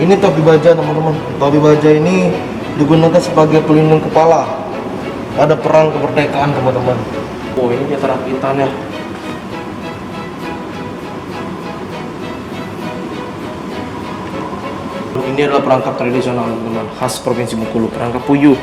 Ini topi baja teman-teman. Topi baja ini digunakan sebagai pelindung kepala pada perang kemerdekaan teman-teman. Oh, ini dia perakitannya. Ini adalah perangkap tradisional teman-teman, khas Provinsi Bengkulu, perangkap puyuh.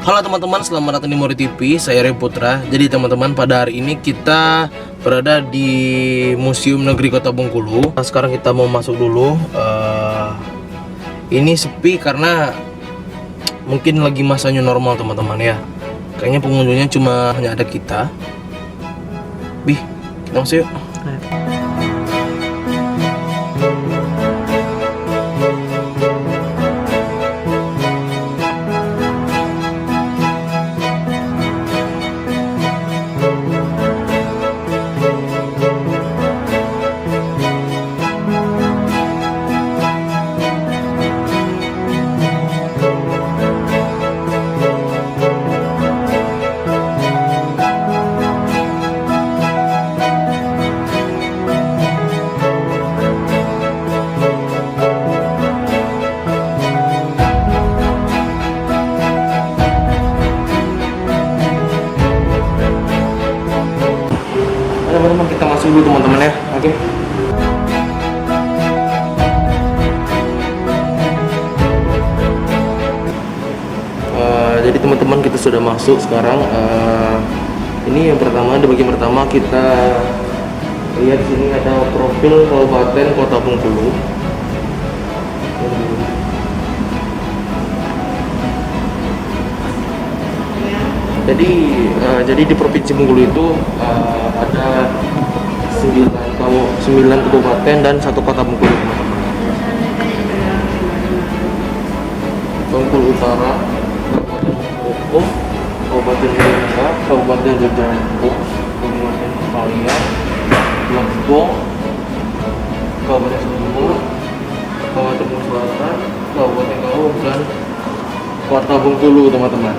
Halo teman-teman, selamat datang di Mori TV. Saya Ray Putra. Jadi teman-teman, pada hari ini kita berada di Museum Negeri Kota Bengkulu. Nah, sekarang kita mau masuk dulu. Ini sepi karena mungkin lagi masanya normal teman-teman ya. Kayaknya pengunjungnya cuma hanya ada kita. Bih, kita masuk yuk. Teman-teman, kita masuk dulu teman-teman ya. Oke. Jadi teman-teman, kita sudah masuk sekarang. Ini yang pertama, di bagian pertama kita lihat di sini ada profil Kabupaten Kota Bengkulu. Jadi di Provinsi Bengkulu itu ada 9 kabupaten dan 1 kota Bengkulu, teman-teman. Bengkulu Utara, Kabupaten Moko, Kabupaten Jogja, Kabupaten Jogja, Kabupaten Palian, Lombok, Kabupaten Sumur, Kabupaten Selatan, Kabupaten Kaur, dan Kota Bengkulu, teman-teman.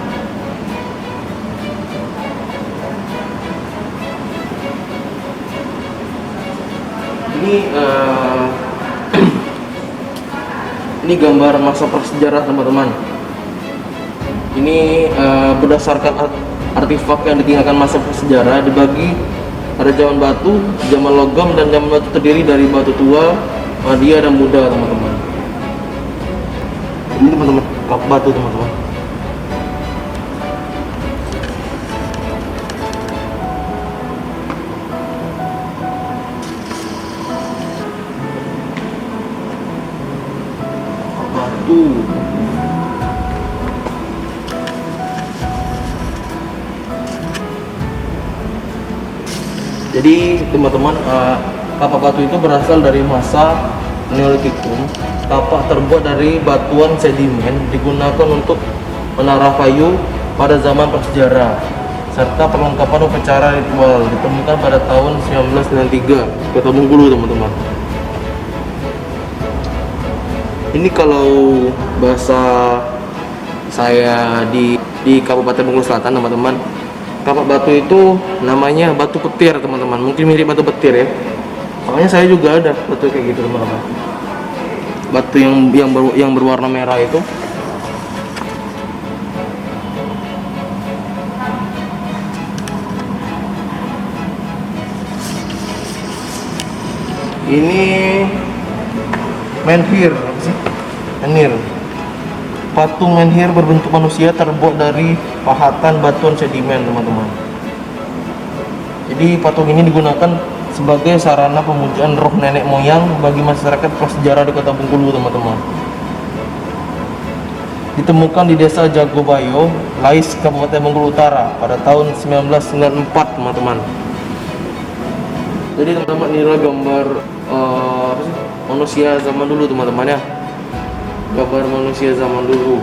Ini gambar masa prasejarah teman-teman. Ini berdasarkan artefak yang ditinggalkan masa prasejarah, dibagi ada zaman batu, zaman logam, dan zaman batu terdiri dari batu tua, media, dan muda, teman-teman. Ini teman-teman, kap batu teman-teman. Jadi teman-teman, kapak batu itu berasal dari masa Neolitikum. Kapak terbuat dari batuan sedimen, digunakan untuk menara kayu pada zaman prasejarah, serta perlengkapan upacara ritual. Ditemukan pada tahun 1993 Kota Bengkulu, teman-teman. Ini kalau bahasa saya di Kabupaten Bengkulu Selatan, teman-teman, kapak batu itu namanya batu petir, teman-teman. Mungkin mirip batu petir ya. Makanya saya juga ada batu kayak gitu, teman-teman. Batu yang berwarna merah itu. Ini menhir, apa sih? Menhir. Patung menhir berbentuk manusia terbuat dari pahatan batuan sedimen, teman-teman. Jadi patung ini digunakan sebagai sarana pemujaan roh nenek moyang bagi masyarakat prasejarah di Kota Bengkulu, teman-teman. Ditemukan di Desa Jagobayo, Lais, Kabupaten Bengkulu Utara pada tahun 1994, teman-teman. Jadi teman-teman, inilah gambar apa sih? Manusia zaman dulu teman-teman ya. Gambar manusia zaman dulu.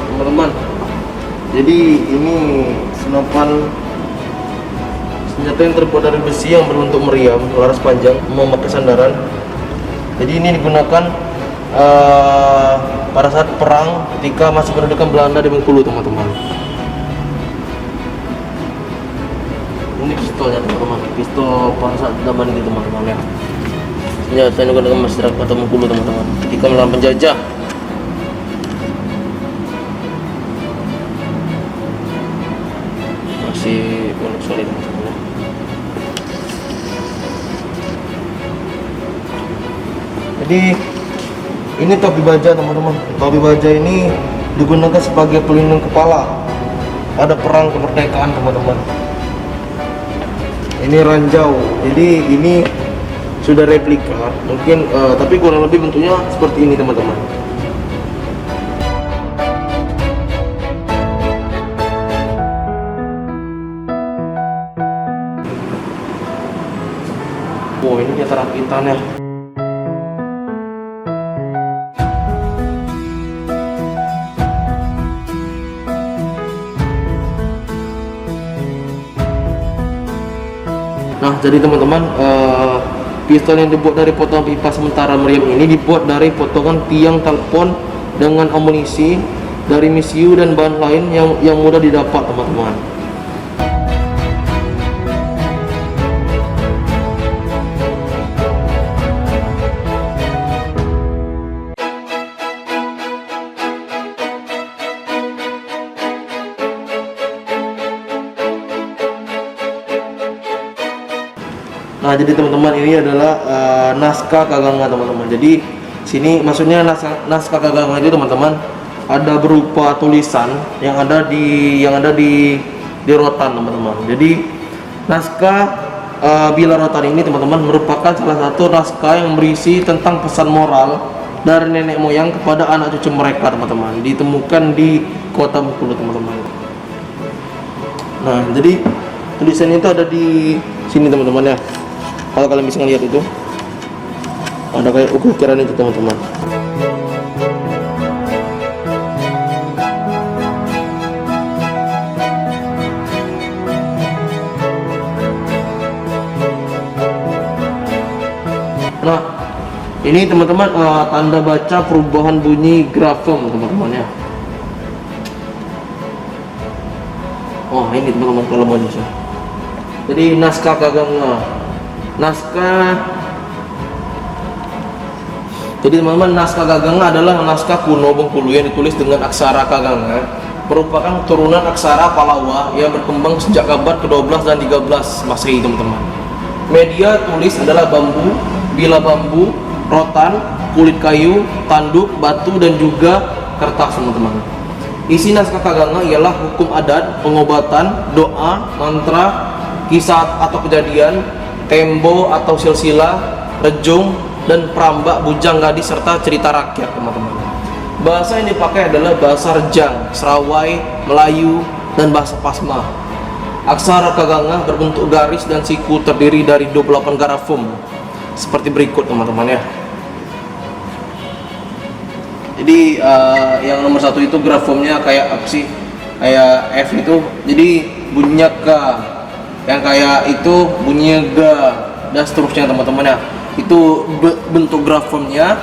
Teman-teman, jadi ini senapan senjata yang terbuat dari besi yang berbentuk meriam, laras panjang, memakai sandaran. Jadi ini digunakan pada saat perang ketika masih pendudukan Belanda di Bengkulu, teman-teman. Ini pistolnya, teman-teman, pistol pansa zaman ini, teman-teman ya. Senjata yang digunakan masyarakat Kota Bengkulu, teman-teman, ketika melawan penjajah. Masih unik solid, teman-teman. Jadi ini topi baja, teman-teman. Topi baja ini digunakan sebagai pelindung kepala pada perang kemerdekaan, teman-teman. Ini ranjau, jadi ini sudah replika mungkin, tapi kurang lebih bentuknya seperti ini, teman-teman. Wow, ini dia terakitannya. Nah, jadi teman-teman, pistol yang dibuat dari potongan pipa sementara meriam ini dibuat dari potongan tiang telepon dengan amunisi dari misiu dan bahan lain yang mudah didapat, teman-teman. Nah, jadi teman-teman, ini adalah naskah Kaganga, teman-teman. Jadi sini maksudnya naskah Kaganga itu, teman-teman, ada berupa tulisan yang ada di rotan, teman-teman. Jadi naskah Bila Rotan ini, teman-teman, merupakan salah satu naskah yang berisi tentang pesan moral dari nenek moyang kepada anak cucu mereka, teman-teman. Ditemukan di Kota Bengkulu, teman-teman. Nah, jadi tulisannya itu ada di sini, teman-teman ya. Kalau kalian bisa ngeliat itu ada kayak ukiran itu, teman-teman. Nah, ini teman-teman, tanda baca perubahan bunyi grafem, teman-teman ya. Oh, ini teman-teman kalau mau bisa. Jadi naskah Kaganga. Jadi teman-teman, naskah Kaganga adalah naskah kuno Bengkulu yang ditulis dengan aksara Kaganga, merupakan turunan aksara Palawa yang berkembang sejak abad ke-12 dan 13 Masehi, teman-teman. Media tulis adalah bambu, bila bambu, rotan, kulit kayu, tanduk, batu, dan juga kertas, teman-teman. Isi naskah Kaganga ialah hukum adat, pengobatan, doa, mantra, kisah atau kejadian, tembo atau silsilah, rejung, dan perambak, bujang gadis, serta cerita rakyat, teman-teman. Bahasa yang dipakai adalah bahasa Rejang, Serawai, Melayu, dan bahasa Pasma. Aksara Kaganga berbentuk garis dan siku, terdiri dari 28 garafum seperti berikut, teman-teman ya. Jadi yang nomor 1 itu grafumnya kayak apa sih? Kayak F itu, jadi bunyinya K. Yang kayak itu bunyinya G, dan seterusnya, teman-teman ya. Itu bentuk grafumnya,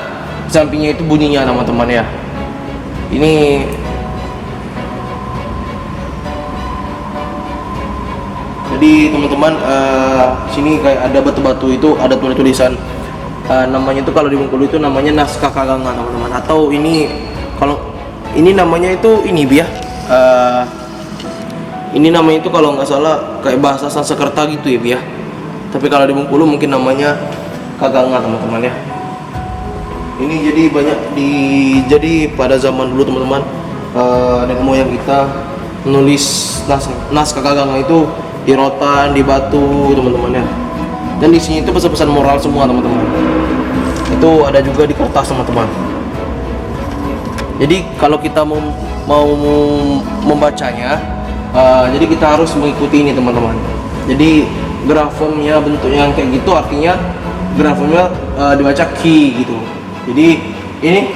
sampingnya itu bunyinya, teman-teman ya. Ini jadi teman-teman, sini kayak ada batu-batu, itu ada tulisan namanya itu kalau di Bengkulu itu namanya naskah Kaganga, teman-teman. Atau ini kalau ini namanya itu ini biar ini namanya itu kalau nggak salah kayak bahasa Sanskerta gitu ya, biar Tapi kalau di Bengkulu mungkin namanya kaganga teman-teman ya. Ini jadi banyak jadi pada zaman dulu teman-teman, nenek moyang kita menulis naskah kaganga itu di rotan, di batu teman-teman ya. Dan di sini itu pesan-pesan moral semua teman-teman. Itu ada juga di kertas teman-teman. Jadi kalau kita mau membacanya, jadi kita harus mengikuti ini teman-teman. Jadi grafemnya bentuknya yang kayak gitu, artinya grafemnya dibaca ki gitu. Jadi ini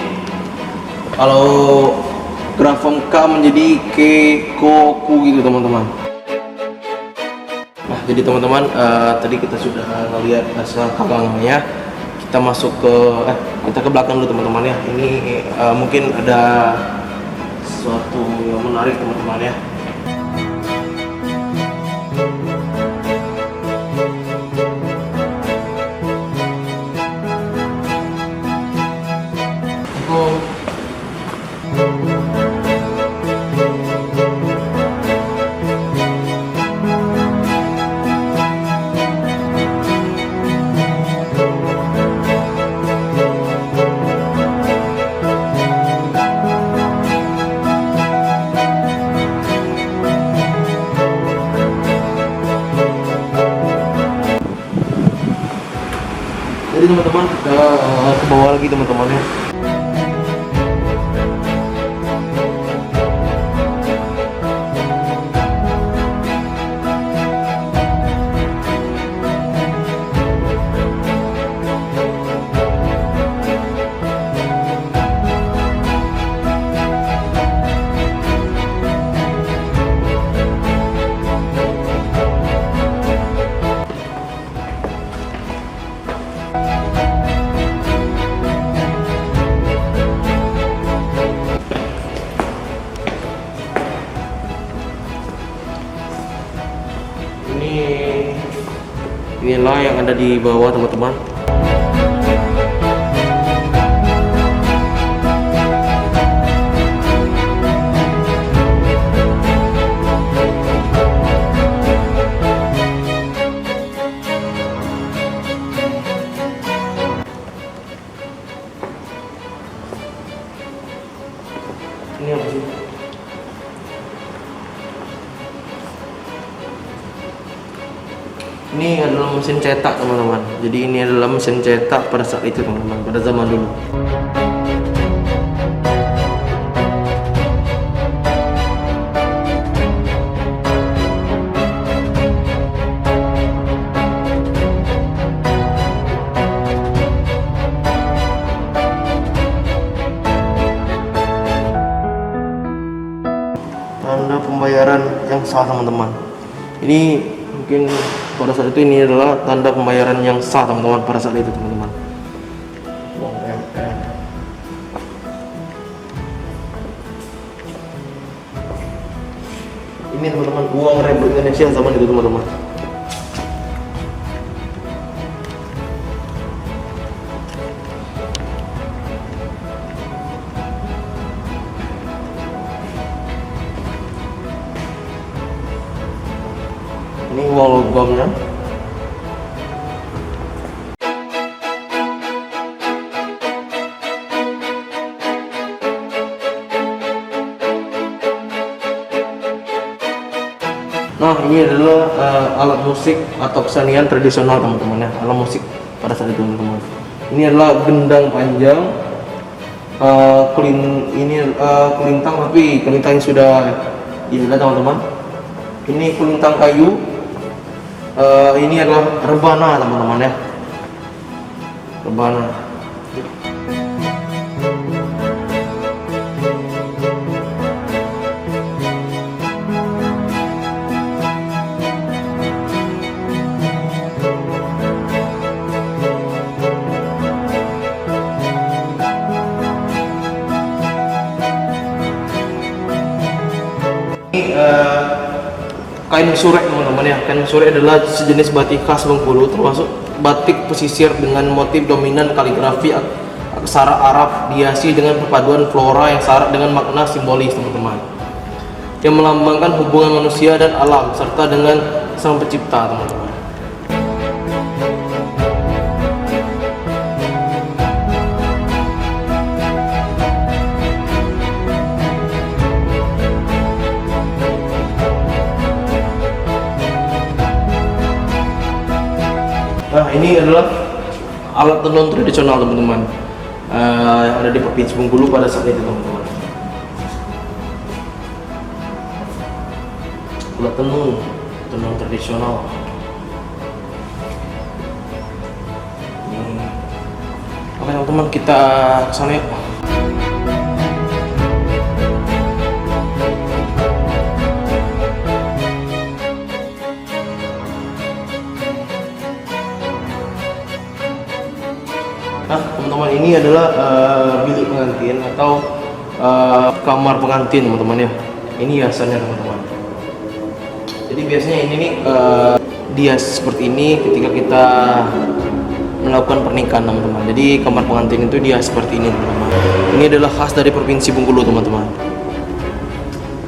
kalau grafem K menjadi ke, ko, ku gitu teman-teman. Nah jadi teman-teman, tadi kita sudah melihat naskah kaganganya. Kita masuk kita ke belakang dulu teman-teman ya. Ini mungkin ada sesuatu yang menarik teman-teman ya. Jadi teman-teman kita ke bawah lagi teman-teman ya. Inilah yang ada di bawah teman-teman. Ini apa sih? Ini adalah mesin cetak teman-teman. Jadi ini adalah mesin cetak pada saat itu teman-teman, pada zaman dulu. Tanda pembayaran yang sah teman-teman. Ini mungkin pada saat itu ini adalah tanda pembayaran yang sah teman-teman pada saat itu teman-teman. Uang MN. Ini teman-teman uang Republik Indonesia zaman itu teman-teman. Ini uang logamnya. Nah ini adalah alat musik atau kesenian tradisional teman-teman ya, alat musik pada saat itu teman-teman. Ini adalah gendang panjang, kulintang tapi kulintang sudah tidak teman-teman. Ini kulintang kayu. Ini adalah rebana teman-teman ya, rebana. Ini kain surek teman-teman ya. Kain surek adalah sejenis batik khas Bengkulu, termasuk batik pesisir dengan motif dominan kaligrafi aksara Arab dihiasi dengan perpaduan flora yang syarat dengan makna simbolis teman-teman, yang melambangkan hubungan manusia dan alam serta dengan sang pencipta teman-teman. Nah, ini adalah alat tenun tradisional teman-teman, yang ada di Provinsi Bengkulu pada saat itu teman-teman. Alat tenun tradisional. Oke teman-teman, kita kesana yuk. Nah teman-teman, ini adalah bilik pengantin atau kamar pengantin teman-teman ya. Ini hiasannya teman-teman. Jadi biasanya ini nih dihias seperti ini ketika kita melakukan pernikahan teman-teman. Jadi kamar pengantin itu dihias seperti ini teman-teman. Ini adalah khas dari Provinsi Bengkulu teman-teman.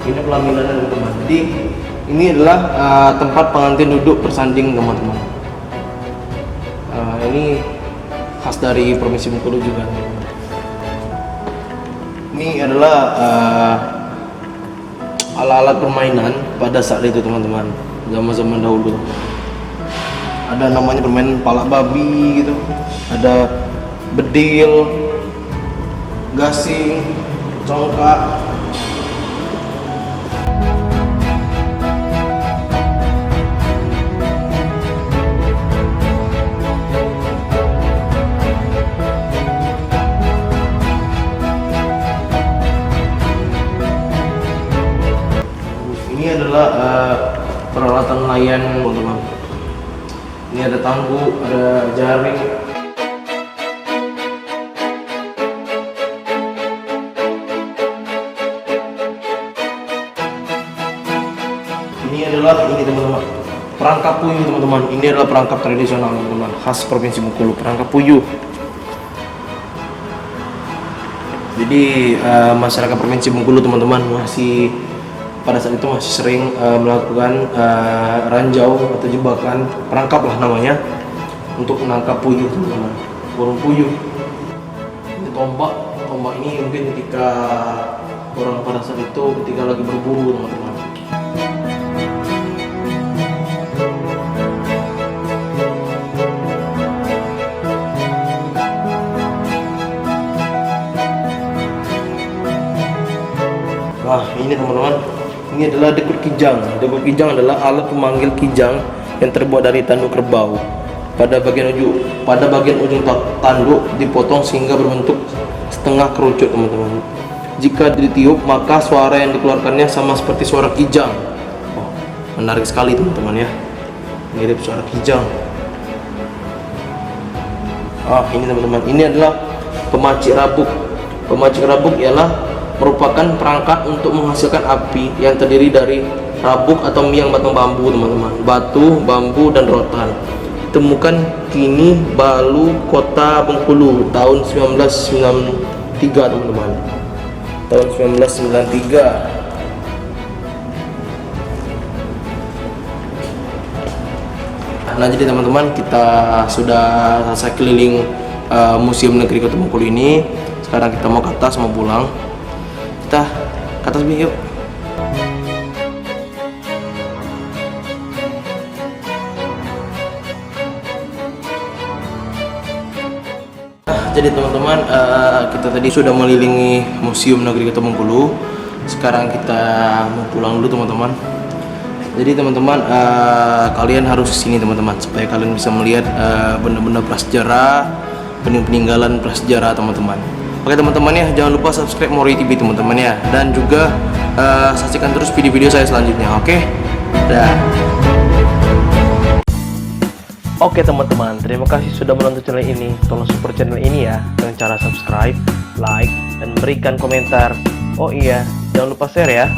Ini pelamинannya teman-teman. Jadi ini adalah tempat pengantin duduk bersanding teman-teman. Ini khas dari Provinsi Bengkulu juga teman-teman. Ini adalah alat-alat permainan pada saat itu teman-teman, zaman-zaman dahulu. Ada namanya permainan palak babi gitu, ada bedil, gasing, congkak. Ini adalah peralatan nelayan teman-teman. Ini ada tangguh, ada jaring. Ini adalah teman-teman, perangkap puyuh teman-teman. Ini adalah perangkap tradisional teman-teman, khas Provinsi Bengkulu, perangkap puyuh. Jadi masyarakat Provinsi Bengkulu teman-teman masih pada saat itu masih sering melakukan ranjau atau jebakan, perangkap lah namanya, untuk menangkap puyuh teman-teman, burung puyuh. Ini tombak ini mungkin ketika orang pada saat itu ketika lagi berburu teman-teman. Wah, ini teman-teman, ini adalah dekut kijang. Dekut kijang adalah alat pemanggil kijang yang terbuat dari tanduk kerbau. Pada bagian ujung tanduk dipotong sehingga berbentuk setengah kerucut teman-teman. Jika ditiup maka suara yang dikeluarkannya sama seperti suara kijang. Oh, menarik sekali teman-teman ya, mirip suara kijang. Ini teman-teman, ini adalah pemacik rabuk. Pemacik rabuk ialah merupakan perangkat untuk menghasilkan api yang terdiri dari rabuk atau miang batang bambu teman-teman, batu, bambu, dan rotan. Ditemukan kini Balu, Kota Bengkulu tahun 1993 teman-teman, tahun 1993. Nah jadi teman-teman, kita sudah selesai keliling Museum Negeri Kota Bengkulu ini. Sekarang kita mau ke atas, mau pulang. Kita ke atas yuk. Jadi teman-teman, kita tadi sudah mengelilingi Museum Negeri Kota Bengkulu. Sekarang kita mau pulang dulu teman-teman. Jadi teman-teman, kalian harus kesini teman-teman, supaya kalian bisa melihat benda-benda prasejarah, peninggalan prasejarah teman-teman. Oke teman-teman ya, jangan lupa subscribe Mori TV teman-teman ya, dan juga saksikan terus video-video saya selanjutnya. Oke, dah. Oke teman-teman, terima kasih sudah menonton channel ini. Tolong support channel ini ya dengan cara subscribe, like, dan berikan komentar. Oh iya, jangan lupa share ya.